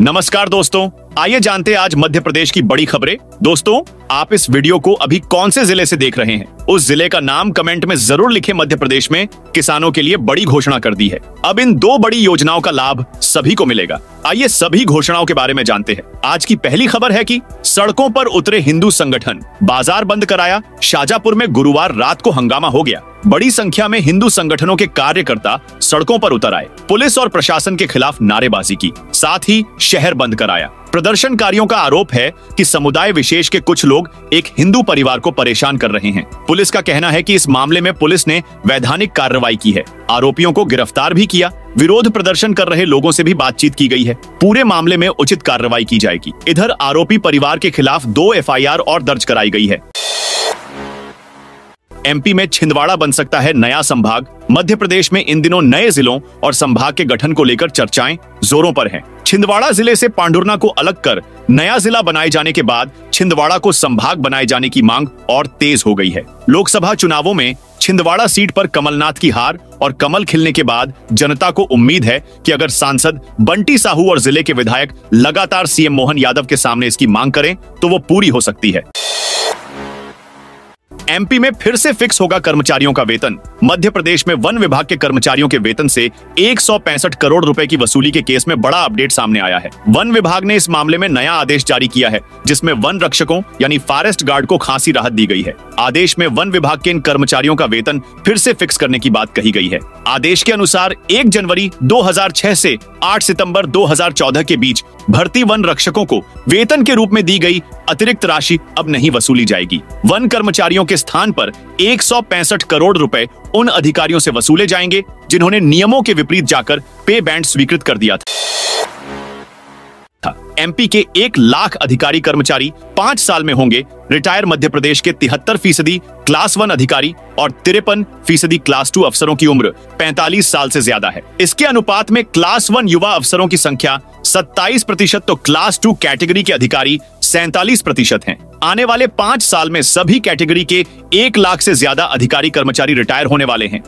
नमस्कार दोस्तों, आइए जानते हैं आज मध्य प्रदेश की बड़ी खबरें। दोस्तों, आप इस वीडियो को अभी कौन से जिले से देख रहे हैं, उस जिले का नाम कमेंट में जरूर लिखें। मध्य प्रदेश में किसानों के लिए बड़ी घोषणा कर दी है। अब इन दो बड़ी योजनाओं का लाभ सभी को मिलेगा। आइए सभी घोषणाओं के बारे में जानते हैं। आज की पहली खबर है कि सड़कों पर उतरे हिंदू संगठन, बाजार बंद कराया। शाजापुर में गुरुवार रात को हंगामा हो गया। बड़ी संख्या में हिंदू संगठनों के कार्यकर्ता सड़कों पर उतर आए। पुलिस और प्रशासन के खिलाफ नारेबाजी की, साथ ही शहर बंद कराया। प्रदर्शनकारियों का आरोप है कि समुदाय विशेष के कुछ लोग एक हिंदू परिवार को परेशान कर रहे हैं। पुलिस का कहना है कि इस मामले में पुलिस ने वैधानिक कार्रवाई की है, आरोपियों को गिरफ्तार भी किया। विरोध प्रदर्शन कर रहे लोगों से भी बातचीत की गई है। पूरे मामले में उचित कार्रवाई की जाएगी। इधर आरोपी परिवार के खिलाफ 2 FIR और दर्ज कराई गई है। MP में छिंदवाड़ा बन सकता है नया संभाग। मध्य प्रदेश में इन दिनों नए जिलों और संभाग के गठन को लेकर चर्चाएं जोरों पर हैं। छिंदवाड़ा जिले से पांडुरना को अलग कर नया जिला बनाए जाने के बाद छिंदवाड़ा को संभाग बनाए जाने की मांग और तेज हो गई है। लोकसभा चुनावों में छिंदवाड़ा सीट पर कमलनाथ की हार और कमल खिलने के बाद जनता को उम्मीद है कि अगर सांसद बंटी साहू और जिले के विधायक लगातार CM मोहन यादव के सामने इसकी मांग करें तो वो पूरी हो सकती है। MP में फिर से फिक्स होगा कर्मचारियों का वेतन। मध्य प्रदेश में वन विभाग के कर्मचारियों के वेतन से 165 करोड़ रुपए की वसूली के केस में बड़ा अपडेट सामने आया है। वन विभाग ने इस मामले में नया आदेश जारी किया है, जिसमें वन रक्षकों यानी फॉरेस्ट गार्ड को खासी राहत दी गई है। आदेश में वन विभाग के इन कर्मचारियों का वेतन फिर से फिक्स करने की बात कही गई है। आदेश के अनुसार 1 जनवरी 2006 से 8 सितंबर 2014 के बीच भर्ती वन रक्षकों को वेतन के रूप में दी गई अतिरिक्त राशि अब नहीं वसूली जाएगी। वन कर्मचारियों के स्थान पर 165 करोड़ रुपए उन अधिकारियों से वसूले जाएंगे जिन्होंने नियमों के विपरीत जाकर पे बैंड स्वीकृत कर दिया था। MP के 1 लाख अधिकारी कर्मचारी 5 साल में होंगे रिटायर। मध्य प्रदेश के 73% क्लास 1 अधिकारी और 53% क्लास 2 अफसरों की उम्र 45 साल से ज्यादा है। इसके अनुपात में क्लास 1 युवा अफसरों की संख्या 27% तो क्लास 2 कैटेगरी के अधिकारी 47% हैं। आने वाले 5 साल में सभी कैटेगरी के 1 लाख से ज्यादा अधिकारी कर्मचारी रिटायर होने वाले हैं।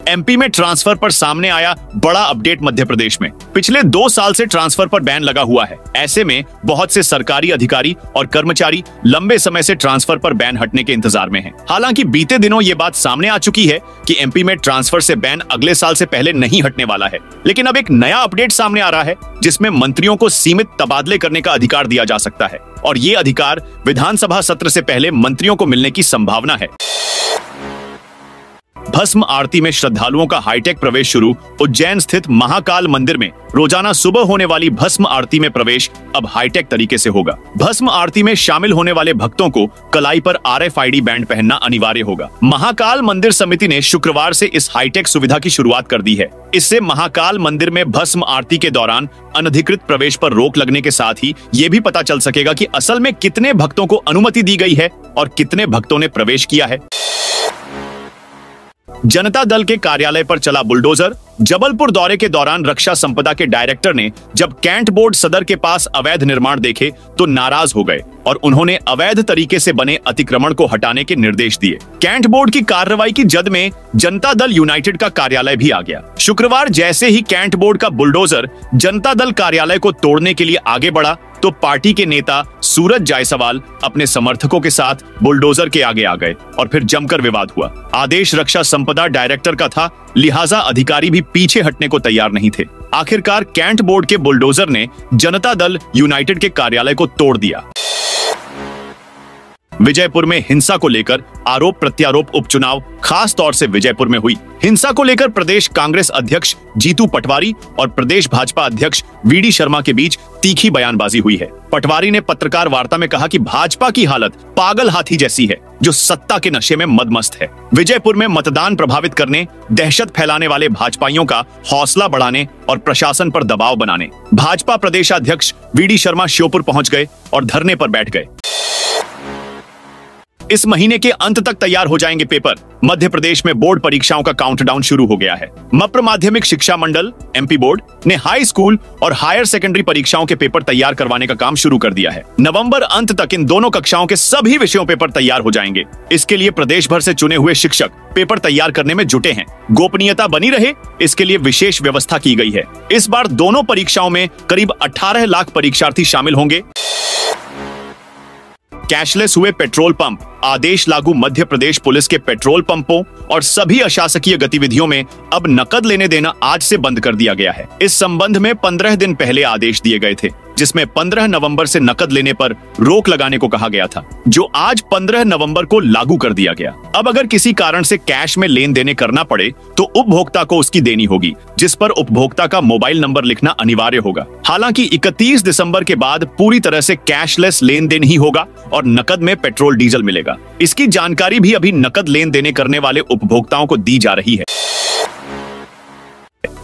MP में ट्रांसफर पर सामने आया बड़ा अपडेट। मध्य प्रदेश में पिछले 2 साल से ट्रांसफर पर बैन लगा हुआ है। ऐसे में बहुत से सरकारी अधिकारी और कर्मचारी लंबे समय से ट्रांसफर पर बैन हटने के इंतजार में हैं। हालांकि बीते दिनों ये बात सामने आ चुकी है कि MP में ट्रांसफर से बैन अगले साल से पहले नहीं हटने वाला है। लेकिन अब एक नया अपडेट सामने आ रहा है, जिसमें मंत्रियों को सीमित तबादले करने का अधिकार दिया जा सकता है और ये अधिकार विधानसभा सत्र से पहले मंत्रियों को मिलने की संभावना है। भस्म आरती में श्रद्धालुओं का हाईटेक प्रवेश शुरू। उज्जैन स्थित महाकाल मंदिर में रोजाना सुबह होने वाली भस्म आरती में प्रवेश अब हाईटेक तरीके से होगा। भस्म आरती में शामिल होने वाले भक्तों को कलाई पर RFID बैंड पहनना अनिवार्य होगा। महाकाल मंदिर समिति ने शुक्रवार से इस हाईटेक सुविधा की शुरुआत कर दी है। इससे महाकाल मंदिर में भस्म आरती के दौरान अनधिकृत प्रवेश पर रोक लगने के साथ ही ये भी पता चल सकेगा कि असल में कितने भक्तों को अनुमति दी गई है और कितने भक्तों ने प्रवेश किया है। जनता दल के कार्यालय पर चला बुलडोजर। जबलपुर दौरे के दौरान रक्षा संपदा के डायरेक्टर ने जब कैंट बोर्ड सदर के पास अवैध निर्माण देखे तो नाराज हो गए और उन्होंने अवैध तरीके से बने अतिक्रमण को हटाने के निर्देश दिए। कैंट बोर्ड की कार्रवाई की जद में जनता दल यूनाइटेड का कार्यालय भी आ गया। शुक्रवार जैसे ही कैंट बोर्ड का बुलडोजर जनता दल कार्यालय को तोड़ने के लिए आगे बढ़ा तो पार्टी के नेता सूरज जायसवाल अपने समर्थकों के साथ बुलडोजर के आगे आ गए और फिर जमकर विवाद हुआ। आदेश रक्षा संपदा डायरेक्टर का था, लिहाजा अधिकारी भी पीछे हटने को तैयार नहीं थे। आखिरकार कैंट बोर्ड के बुलडोजर ने जनता दल यूनाइटेड के कार्यालय को तोड़ दिया। विजयपुर में हिंसा को लेकर आरोप प्रत्यारोप उपचुनाव खास तौर से विजयपुर में हुई। हिंसा को लेकर प्रदेश कांग्रेस अध्यक्ष जीतू पटवारी और प्रदेश भाजपा अध्यक्ष VD शर्मा के बीच तीखी बयानबाजी हुई है। पटवारी ने पत्रकार वार्ता में कहा कि भाजपा की हालत पागल हाथी जैसी है जो सत्ता के नशे में मदमस्त है। विजयपुर में मतदान प्रभावित करने, दहशत फैलाने वाले भाजपाइयों का हौसला बढ़ाने और प्रशासन पर दबाव बनाने भाजपा प्रदेशाध्यक्ष VD शर्मा श्योपुर पहुंच गए और धरने पर बैठ गए। इस महीने के अंत तक तैयार हो जाएंगे पेपर। मध्य प्रदेश में बोर्ड परीक्षाओं का काउंटडाउन शुरू हो गया है। मप्र माध्यमिक शिक्षा मंडल एमपी बोर्ड ने हाई स्कूल और हायर सेकेंडरी परीक्षाओं के पेपर तैयार करवाने का काम शुरू कर दिया है। नवंबर अंत तक इन दोनों कक्षाओं के सभी विषयों पेपर तैयार हो जाएंगे। इसके लिए प्रदेश भर से चुने हुए शिक्षक पेपर तैयार करने में जुटे हैं। गोपनीयता बनी रहे, इसके लिए विशेष व्यवस्था की गई है। इस बार दोनों परीक्षाओं में करीब 18 लाख परीक्षार्थी शामिल होंगे। कैशलेस हुए पेट्रोल पंप, आदेश लागू। मध्य प्रदेश पुलिस के पेट्रोल पंपों और सभी अशासकीय गतिविधियों में अब नकद लेने देना आज से बंद कर दिया गया है। इस संबंध में 15 दिन पहले आदेश दिए गए थे, जिसमें 15 नवंबर से नकद लेने पर रोक लगाने को कहा गया था, जो आज 15 नवंबर को लागू कर दिया गया। अब अगर किसी कारण से कैश में लेन देने करना पड़े तो उपभोक्ता को उसकी देनी होगी, जिस पर उपभोक्ता का मोबाइल नंबर लिखना अनिवार्य होगा। हालांकि 31 दिसंबर के बाद पूरी तरह से कैशलेस लेन देन ही होगा और नकद में पेट्रोल डीजल मिलेगा। इसकी जानकारी भी अभी नकद लेन देने करने वाले उपभोक्ताओं को दी जा रही है।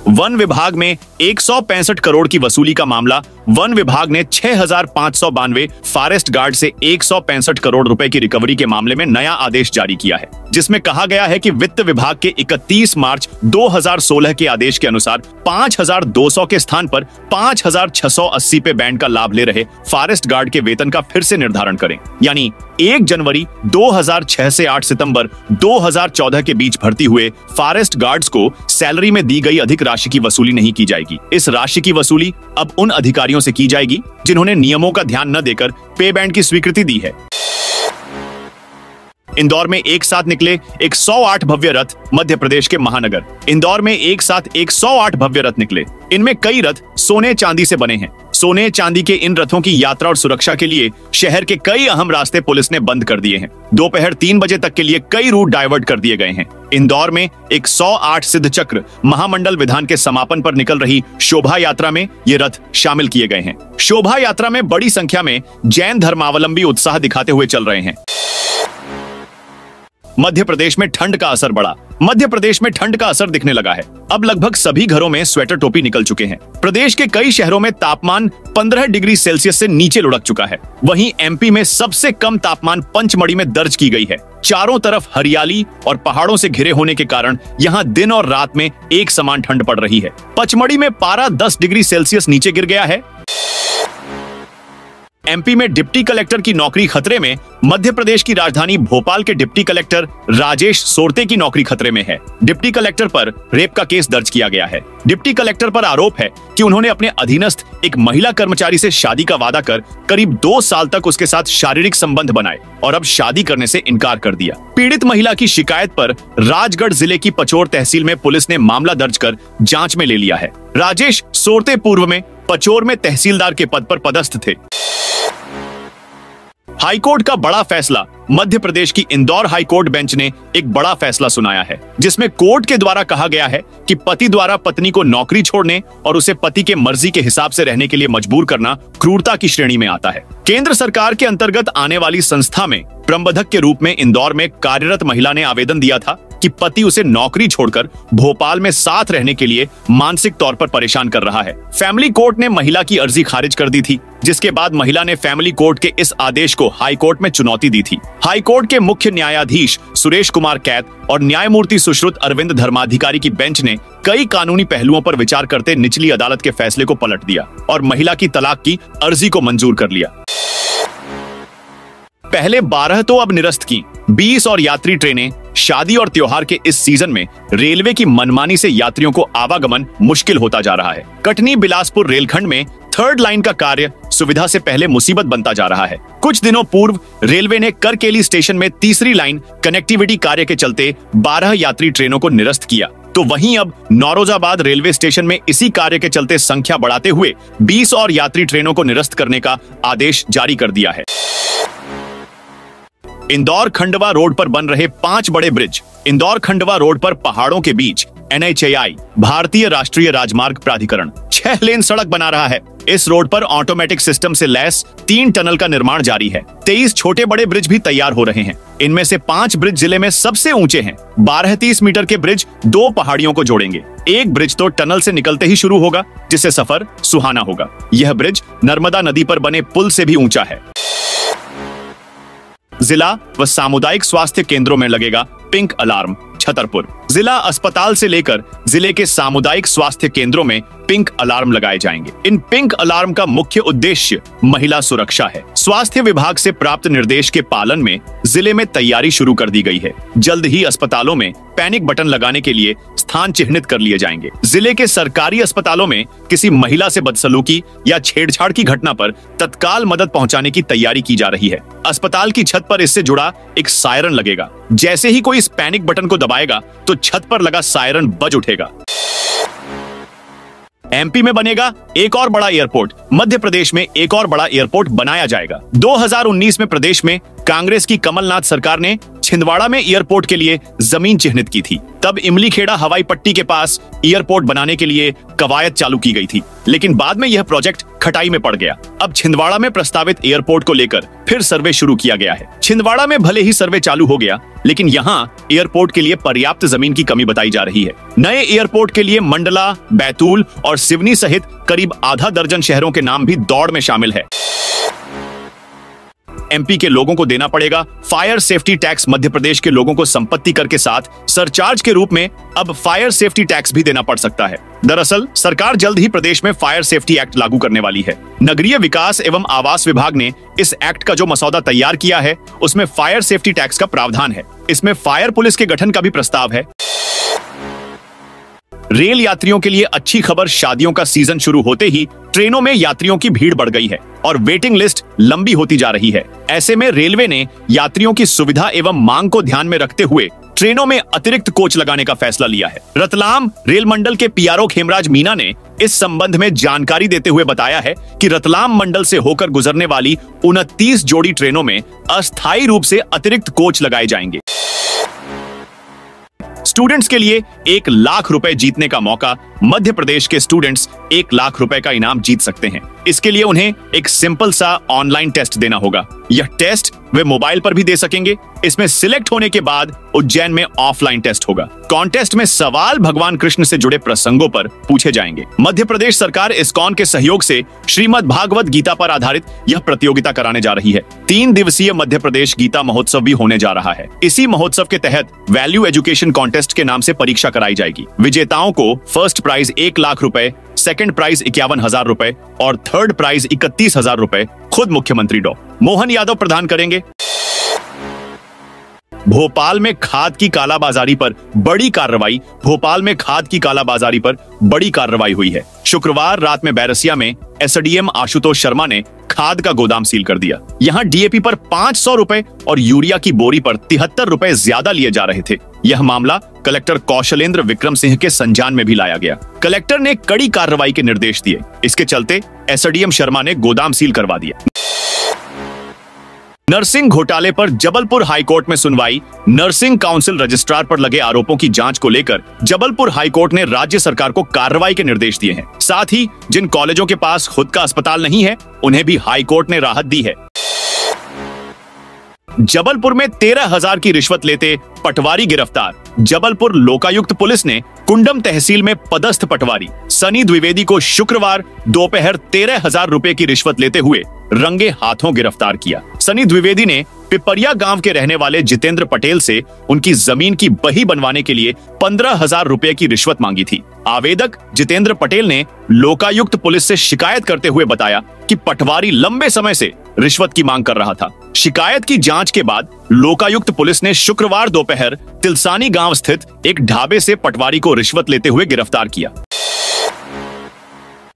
वन विभाग में 165 करोड़ की वसूली का मामला। वन विभाग ने 6592 फॉरेस्ट गार्ड से 165 करोड़ रुपए की रिकवरी के मामले में नया आदेश जारी किया है, जिसमें कहा गया है कि वित्त विभाग के 31 मार्च 2016 के आदेश के अनुसार 5200 के स्थान पर 5680 पे बैंड का लाभ ले रहे फॉरेस्ट गार्ड के वेतन का फिर से निर्धारण करें। यानी 1 जनवरी 2006 से 8 सितंबर 2014 के बीच भर्ती हुए फॉरेस्ट गार्ड्स को सैलरी में दी गई अधिक राशि की वसूली नहीं की जाएगी। इस राशि की वसूली अब उन अधिकारियों से की जाएगी जिन्होंने नियमों का ध्यान न देकर पे बैंड की स्वीकृति दी है। इंदौर में एक साथ निकले 108 भव्य रथ। मध्य प्रदेश के महानगर इंदौर में एक साथ 108 भव्य रथ निकले। इनमें कई रथ सोने चांदी से बने हैं। सोने चांदी के इन रथों की यात्रा और सुरक्षा के लिए शहर के कई अहम रास्ते पुलिस ने बंद कर दिए हैं। दोपहर 3 बजे तक के लिए कई रूट डाइवर्ट कर दिए गए हैं। इंदौर में 108 सिद्ध चक्र महामंडल विधान के समापन पर निकल रही शोभा यात्रा में ये रथ शामिल किए गए हैं। शोभा यात्रा में बड़ी संख्या में जैन धर्मावलंबी उत्साह दिखाते हुए चल रहे हैं। मध्य प्रदेश में ठंड का असर बढ़ा। मध्य प्रदेश में ठंड का असर दिखने लगा है। अब लगभग सभी घरों में स्वेटर टोपी निकल चुके हैं। प्रदेश के कई शहरों में तापमान 15 डिग्री सेल्सियस से नीचे लुढ़क चुका है। वहीं एमपी में सबसे कम तापमान पंचमढ़ी में दर्ज की गई है। चारों तरफ हरियाली और पहाड़ों से घिरे होने के कारण यहाँ दिन और रात में एक समान ठंड पड़ रही है। पचमढ़ी में पारा 10 डिग्री सेल्सियस नीचे गिर गया है। एमपी में डिप्टी कलेक्टर की नौकरी खतरे में। मध्य प्रदेश की राजधानी भोपाल के डिप्टी कलेक्टर राजेश सोरते की नौकरी खतरे में है। डिप्टी कलेक्टर पर रेप का केस दर्ज किया गया है। डिप्टी कलेक्टर पर आरोप है कि उन्होंने अपने अधीनस्थ एक महिला कर्मचारी से शादी का वादा कर करीब 2 साल तक उसके साथ शारीरिक संबंध बनाए और अब शादी करने से इनकार कर दिया। पीड़ित महिला की शिकायत पर राजगढ़ जिले की पचोर तहसील में पुलिस ने मामला दर्ज कर जांच में ले लिया है। राजेश सोरते पूर्व में पचोर में तहसीलदार के पद पर पदस्थ थे। हाईकोर्ट का बड़ा फैसला। मध्य प्रदेश की इंदौर हाईकोर्ट बेंच ने एक बड़ा फैसला सुनाया है, जिसमें कोर्ट के द्वारा कहा गया है कि पति द्वारा पत्नी को नौकरी छोड़ने और उसे पति के मर्जी के हिसाब से रहने के लिए मजबूर करना क्रूरता की श्रेणी में आता है। केंद्र सरकार के अंतर्गत आने वाली संस्था में प्रबंधक के रूप में इंदौर में कार्यरत महिला ने आवेदन दिया था कि पति उसे नौकरी छोड़कर भोपाल में साथ रहने के लिए मानसिक तौर पर परेशान कर रहा है। फैमिली कोर्ट ने महिला की अर्जी खारिज कर दी थी, जिसके बाद महिला ने फैमिली कोर्ट के इस आदेश को हाई कोर्ट में चुनौती दी थी। हाई कोर्ट के मुख्य न्यायाधीश सुरेश कुमार कैत और न्यायमूर्ति सुश्रुत अरविंद धर्माधिकारी की बेंच ने कई कानूनी पहलुओं पर विचार करते निचली अदालत के फैसले को पलट दिया और महिला की तलाक की अर्जी को मंजूर कर लिया। पहले 12 तो अब निरस्त की 20 और यात्री ट्रेनें। शादी और त्योहार के इस सीजन में रेलवे की मनमानी से यात्रियों को आवागमन मुश्किल होता जा रहा है। कटनी बिलासपुर रेलखंड में 3rd लाइन का कार्य सुविधा से पहले मुसीबत बनता जा रहा है। कुछ दिनों पूर्व रेलवे ने करकेली स्टेशन में 3री लाइन कनेक्टिविटी कार्य के चलते 12 यात्री ट्रेनों को निरस्त किया, तो वहीं अब नौरोजाबाद रेलवे स्टेशन में इसी कार्य के चलते संख्या बढ़ाते हुए 20 और यात्री ट्रेनों को निरस्त करने का आदेश जारी कर दिया है। इंदौर खंडवा रोड पर बन रहे 5 बड़े ब्रिज। इंदौर खंडवा रोड पर पहाड़ों के बीच NHAI भारतीय राष्ट्रीय राजमार्ग प्राधिकरण 6 लेन सड़क बना रहा है। इस रोड पर ऑटोमेटिक सिस्टम से लैस 3 टनल का निर्माण जारी है। 23 छोटे बड़े ब्रिज भी तैयार हो रहे हैं। इनमें से 5 ब्रिज जिले में सबसे ऊंचे हैं। 12-30 मीटर के ब्रिज 2 पहाड़ियों को जोड़ेंगे। एक ब्रिज तो टनल से निकलते ही शुरू होगा, जिससे सफर सुहाना होगा। यह ब्रिज नर्मदा नदी पर बने पुल से भी ऊंचा है। जिला व सामुदायिक स्वास्थ्य केंद्रों में लगेगा पिंक अलार्म। छतरपुर जिला अस्पताल से लेकर जिले के सामुदायिक स्वास्थ्य केंद्रों में पिंक अलार्म लगाए जाएंगे। इन पिंक अलार्म का मुख्य उद्देश्य महिला सुरक्षा है। स्वास्थ्य विभाग से प्राप्त निर्देश के पालन में जिले में तैयारी शुरू कर दी गई है। जल्द ही अस्पतालों में पैनिक बटन लगाने के लिए स्थान चिन्हित कर लिए जाएंगे। जिले के सरकारी अस्पतालों में किसी महिला से बदसलूकी या छेड़छाड़ की घटना पर तत्काल मदद पहुंचाने की तैयारी की जा रही है। अस्पताल की छत पर इससे जुड़ा एक सायरन लगेगा। जैसे ही कोई इस पैनिक बटन को दबाएगा तो छत पर लगा सायरन बज उठेगा। एमपी में बनेगा एक और बड़ा एयरपोर्ट। मध्य प्रदेश में एक और बड़ा एयरपोर्ट बनाया जाएगा। 2019 में प्रदेश में कांग्रेस की कमलनाथ सरकार ने छिंदवाड़ा में एयरपोर्ट के लिए जमीन चिन्हित की थी। तब इमलीखेड़ा हवाई पट्टी के पास एयरपोर्ट बनाने के लिए कवायद चालू की गई थी, लेकिन बाद में यह प्रोजेक्ट खटाई में पड़ गया। अब छिंदवाड़ा में प्रस्तावित एयरपोर्ट को लेकर फिर सर्वे शुरू किया गया है। छिंदवाड़ा में भले ही सर्वे चालू हो गया, लेकिन यहाँ एयरपोर्ट के लिए पर्याप्त जमीन की कमी बताई जा रही है। नए एयरपोर्ट के लिए मंडला, बैतूल और सिवनी सहित करीब आधा दर्जन शहरों के नाम भी दौड़ में शामिल है। एमपी के लोगों को देना पड़ेगा fire safety tax. Madhya Pradesh के लोगों को संपत्ति कर के साथ सरचार्ज के रूप में अब फायर सेफ्टी टैक्स भी देना पड़ सकता है। दरअसल सरकार जल्द ही प्रदेश में फायर सेफ्टी एक्ट लागू करने वाली है। नगरीय विकास एवं आवास विभाग ने इस एक्ट का जो मसौदा तैयार किया है, उसमें फायर सेफ्टी टैक्स का प्रावधान है। इसमें फायर पुलिस के गठन का भी प्रस्ताव है। रेल यात्रियों के लिए अच्छी खबर, शादियों का सीजन शुरू होते ही ट्रेनों में यात्रियों की भीड़ बढ़ गई है और वेटिंग लिस्ट लंबी होती जा रही है। ऐसे में रेलवे ने यात्रियों की सुविधा एवं मांग को ध्यान में रखते हुए ट्रेनों में अतिरिक्त कोच लगाने का फैसला लिया है। रतलाम रेल मंडल के पीआरओ खेमराज मीना ने इस संबंध में जानकारी देते हुए बताया है कि रतलाम मंडल से होकर गुजरने वाली 29 जोड़ी ट्रेनों में अस्थायी रूप से अतिरिक्त कोच लगाए जाएंगे। स्टूडेंट्स के लिए 1 लाख रुपए जीतने का मौका। मध्य प्रदेश के स्टूडेंट्स 1 लाख रुपए का इनाम जीत सकते हैं। इसके लिए उन्हें एक सिंपल सा ऑनलाइन टेस्ट देना होगा। यह टेस्ट वे मोबाइल पर भी दे सकेंगे। इसमें सिलेक्ट होने के बाद उज्जैन में ऑफलाइन टेस्ट होगा। कॉन्टेस्ट में सवाल भगवान कृष्ण से जुड़े प्रसंगों पर पूछे जाएंगे। मध्य प्रदेश सरकार इस्कॉन के सहयोग से श्रीमद् भागवत गीता पर आधारित यह प्रतियोगिता कराने जा रही है। 3 दिवसीय मध्य प्रदेश गीता महोत्सव भी होने जा रहा है। इसी महोत्सव के तहत वैल्यू एजुकेशन कॉन्टेस्ट के नाम से परीक्षा कराई जाएगी। विजेताओं को फर्स्ट प्राइज 1 लाख रुपए, सेकंड प्राइज 51,000 रुपए और थर्ड प्राइज 31,000 रुपए खुद मुख्यमंत्री डॉ मोहन यादव प्रदान करेंगे। भोपाल में खाद की कालाबाजारी पर बड़ी कार्रवाई। भोपाल में खाद की कालाबाजारी पर बड़ी कार्रवाई हुई है। शुक्रवार रात में बैरसिया में एसडीएम आशुतोष शर्मा ने खाद का गोदाम सील कर दिया। यहां डीएपी पर 500 रुपए और यूरिया की बोरी पर 73 रुपए ज्यादा लिए जा रहे थे। यह मामला कलेक्टर कौशलेंद्र विक्रम सिंह के संज्ञान में भी लाया गया। कलेक्टर ने कड़ी कार्रवाई के निर्देश दिए। इसके चलते एसडीएम शर्मा ने गोदाम सील करवा दिया। नर्सिंग घोटाले पर जबलपुर हाईकोर्ट में सुनवाई। नर्सिंग काउंसिल रजिस्ट्रार पर लगे आरोपों की जांच को लेकर जबलपुर हाईकोर्ट ने राज्य सरकार को कार्रवाई के निर्देश दिए हैं। साथ ही जिन कॉलेजों के पास खुद का अस्पताल नहीं है, उन्हें भी हाईकोर्ट ने राहत दी है। जबलपुर में 13,000 की रिश्वत लेते पटवारी गिरफ्तार। जबलपुर लोकायुक्त पुलिस ने कुंडम तहसील में पदस्थ पटवारी सनी द्विवेदी को शुक्रवार दोपहर 13,000 रुपए की रिश्वत लेते हुए रंगे हाथों गिरफ्तार किया। सनी द्विवेदी ने पिपरिया गांव के रहने वाले जितेंद्र पटेल से उनकी जमीन की बही बनवाने के लिए 15,000 रुपए की रिश्वत मांगी थी। आवेदक जितेंद्र पटेल ने लोकायुक्त पुलिस से शिकायत करते हुए बताया कि पटवारी लंबे समय से रिश्वत की मांग कर रहा था। शिकायत की जांच के बाद लोकायुक्त पुलिस ने शुक्रवार दोपहर तिलसानी गांव स्थित एक ढाबे से पटवारी को रिश्वत लेते हुए गिरफ्तार किया।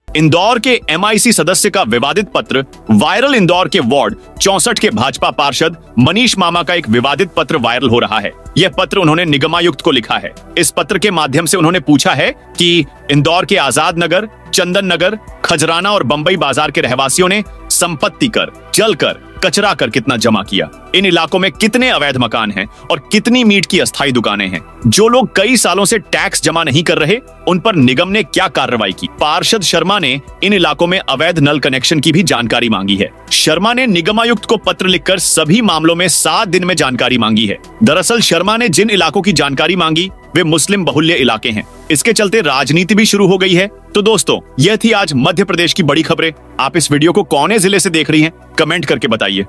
इंदौर के एमआईसी सदस्य का विवादित पत्र वायरल। इंदौर के वार्ड 64 के भाजपा पार्षद मनीष मामा का एक विवादित पत्र वायरल हो रहा है। यह पत्र उन्होंने निगमायुक्त को लिखा है। इस पत्र के माध्यम से उन्होंने पूछा है कि इंदौर के आजाद नगर, चंदन नगर, खजराना और बंबई बाजार के रहवासियों ने संपत्ति कर, जल कर, कचरा कर कितना जमा किया। इन इलाकों में कितने अवैध मकान हैं और कितनी मीट की अस्थायी दुकानें हैं। जो लोग कई सालों से टैक्स जमा नहीं कर रहे, उन पर निगम ने क्या कार्रवाई की। पार्षद शर्मा ने इन इलाकों में अवैध नल कनेक्शन की भी जानकारी मांगी है। शर्मा ने निगमायुक्त को पत्र लिखकर सभी मामलों में 7 दिन में जानकारी मांगी है। दरअसल शर्मा ने जिन इलाकों की जानकारी मांगी वे मुस्लिम बहुल्य इलाके हैं। इसके चलते राजनीति भी शुरू हो गई है। तो दोस्तों, यह थी आज मध्य प्रदेश की बड़ी खबरें। आप इस वीडियो को कौन से जिले से देख रही हैं, कमेंट करके बताइए।